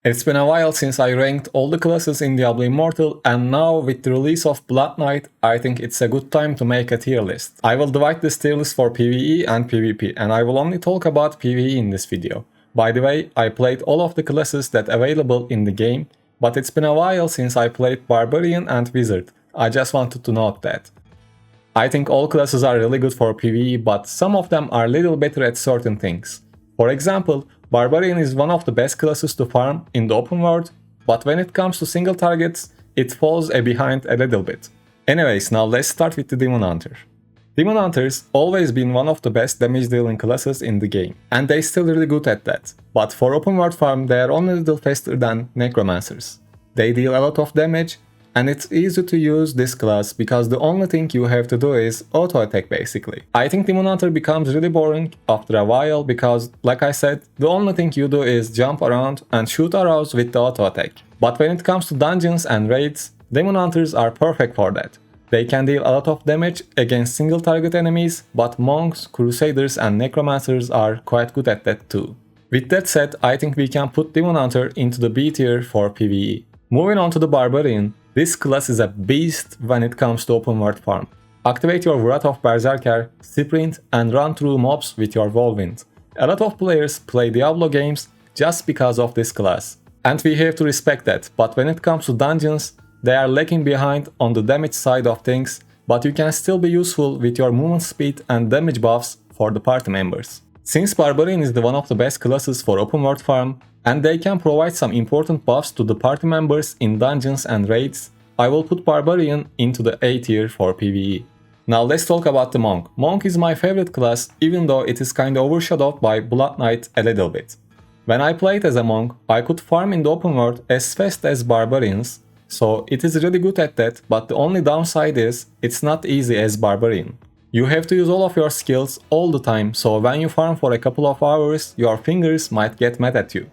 It's been a while since I ranked all the classes in Diablo Immortal, and now with the release of Blood Knight, I think it's a good time to make a tier list. I will divide this tier list for PvE and PvP, and I will only talk about PvE in this video. By the way, I played all of the classes that available in the game, but it's been a while since I played Barbarian and Wizard. I just wanted to note that. I think all classes are really good for PvE, but some of them are a little better at certain things. For example, Barbarian is one of the best classes to farm in the open world, but when it comes to single targets, it falls behind a little bit. Anyways, now let's start with the Demon Hunter. Demon Hunter's always been one of the best damage dealing classes in the game, and they still really good at that. But for open world farm, they are only a little faster than Necromancers. They deal a lot of damage, and it's easy to use this class because the only thing you have to do is auto attack basically. I think Demon Hunter becomes really boring after a while because, like I said, the only thing you do is jump around and shoot arrows with the auto attack. But when it comes to dungeons and raids, Demon Hunters are perfect for that. They can deal a lot of damage against single target enemies, but monks, crusaders and necromancers are quite good at that too. With that said, I think we can put Demon Hunter into the B tier for PvE. Moving on to the Barbarian, this class is a beast when it comes to open world farm. Activate your Wrath of Berserker, sprint and run through mobs with your Whirlwind. A lot of players play Diablo games just because of this class. And we have to respect that, but when it comes to dungeons, they are lagging behind on the damage side of things, but you can still be useful with your movement speed and damage buffs for the party members. Since Barbarian is one of the best classes for open world farm, and they can provide some important buffs to the party members in dungeons and raids, I will put Barbarian into the A tier for PvE. Now let's talk about the Monk. Monk is my favorite class, even though it is kinda overshadowed by Blood Knight a little bit. When I played as a Monk, I could farm in the open world as fast as Barbarians, so it is really good at that, but the only downside is it's not easy as Barbarian. You have to use all of your skills all the time, so when you farm for a couple of hours, your fingers might get mad at you.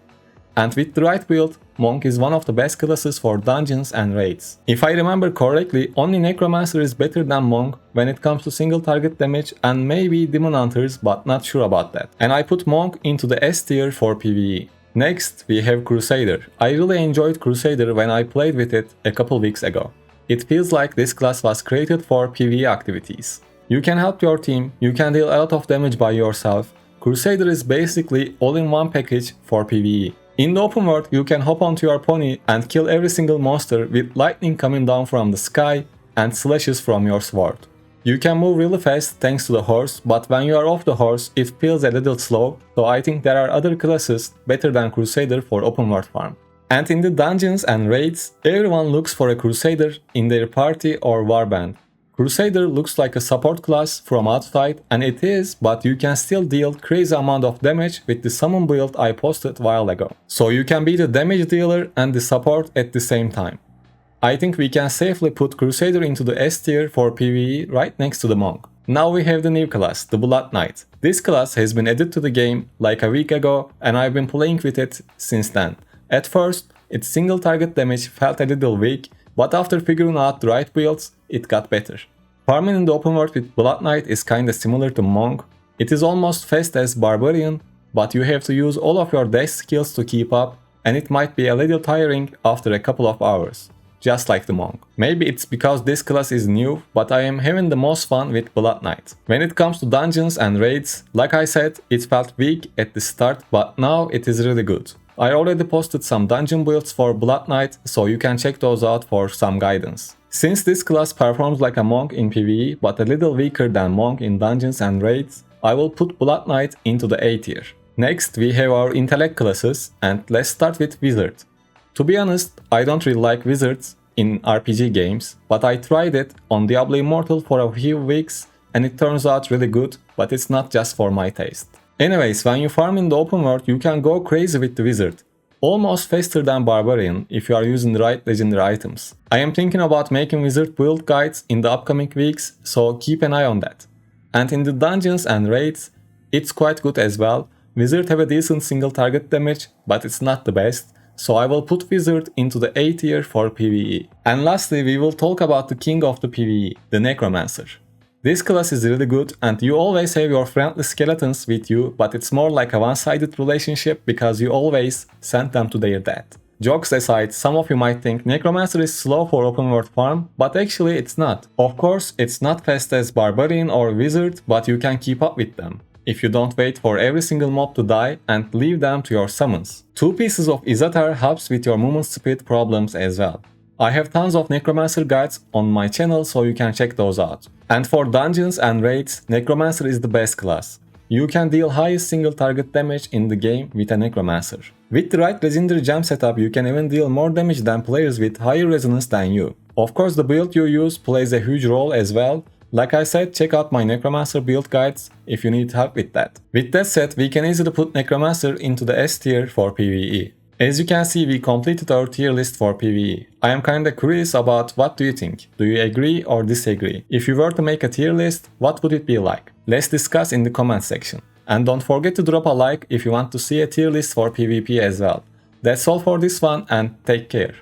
And with the right build, Monk is one of the best classes for dungeons and raids. If I remember correctly, only Necromancer is better than Monk when it comes to single target damage and maybe Demon Hunters, but not sure about that. And I put Monk into the S tier for PvE. Next, we have Crusader. I really enjoyed Crusader when I played with it a couple weeks ago. It feels like this class was created for PvE activities. You can help your team, you can deal a lot of damage by yourself. Crusader is basically all-in-one package for PvE. In the open world, you can hop onto your pony and kill every single monster with lightning coming down from the sky and slashes from your sword. You can move really fast thanks to the horse, but when you are off the horse, it feels a little slow, so I think there are other classes better than Crusader for open world farm. And in the dungeons and raids, everyone looks for a Crusader in their party or warband. Crusader looks like a support class from outside, and it is, but you can still deal crazy amount of damage with the summon build I posted a while ago. So you can be the damage dealer and the support at the same time. I think we can safely put Crusader into the S tier for PvE right next to the Monk. Now we have the new class, the Blood Knight. This class has been added to the game like a week ago, and I've been playing with it since then. At first, its single target damage felt a little weak, but after figuring out the right builds, it got better. Farming in the open world with Blood Knight is kinda similar to Monk. It is almost fast as Barbarian, but you have to use all of your dash skills to keep up, and it might be a little tiring after a couple of hours, just like the Monk. Maybe it's because this class is new, but I am having the most fun with Blood Knight. When it comes to dungeons and raids, like I said, it felt weak at the start, but now it is really good. I already posted some dungeon builds for Blood Knight, so you can check those out for some guidance. Since this class performs like a Monk in PvE, but a little weaker than Monk in dungeons and raids, I will put Blood Knight into the A tier. Next, we have our intellect classes, and let's start with Wizard. To be honest, I don't really like wizards in RPG games, but I tried it on Diablo Immortal for a few weeks, and it turns out really good, but it's not just for my taste. Anyways, when you farm in the open world, you can go crazy with the wizard. Almost faster than Barbarian if you are using the right legendary items. I am thinking about making wizard build guides in the upcoming weeks, so keep an eye on that. And in the dungeons and raids, it's quite good as well. Wizard have a decent single target damage, but it's not the best, so I will put Wizard into the A tier for PvE. And lastly, we will talk about the king of the PvE, the Necromancer. This class is really good and you always have your friendly skeletons with you, but it's more like a one-sided relationship because you always send them to their death. Jokes aside, some of you might think Necromancer is slow for open world farm, but actually it's not. Of course, it's not fast as Barbarian or Wizard, but you can keep up with them if you don't wait for every single mob to die and leave them to your summons. 2 pieces of Izatar helps with your movement speed problems as well. I have tons of Necromancer guides on my channel so you can check those out. And for dungeons and raids, Necromancer is the best class. You can deal highest single target damage in the game with a Necromancer. With the right legendary gem setup, you can even deal more damage than players with higher resonance than you. Of course, the build you use plays a huge role as well. Like I said, check out my Necromancer build guides if you need help with that. With that said, we can easily put Necromancer into the S tier for PvE. As you can see, we completed our tier list for PvE. I am kinda curious about what do you think? Do you agree or disagree? If you were to make a tier list, what would it be like? Let's discuss in the comment section. And don't forget to drop a like if you want to see a tier list for PvP as well. That's all for this one and take care.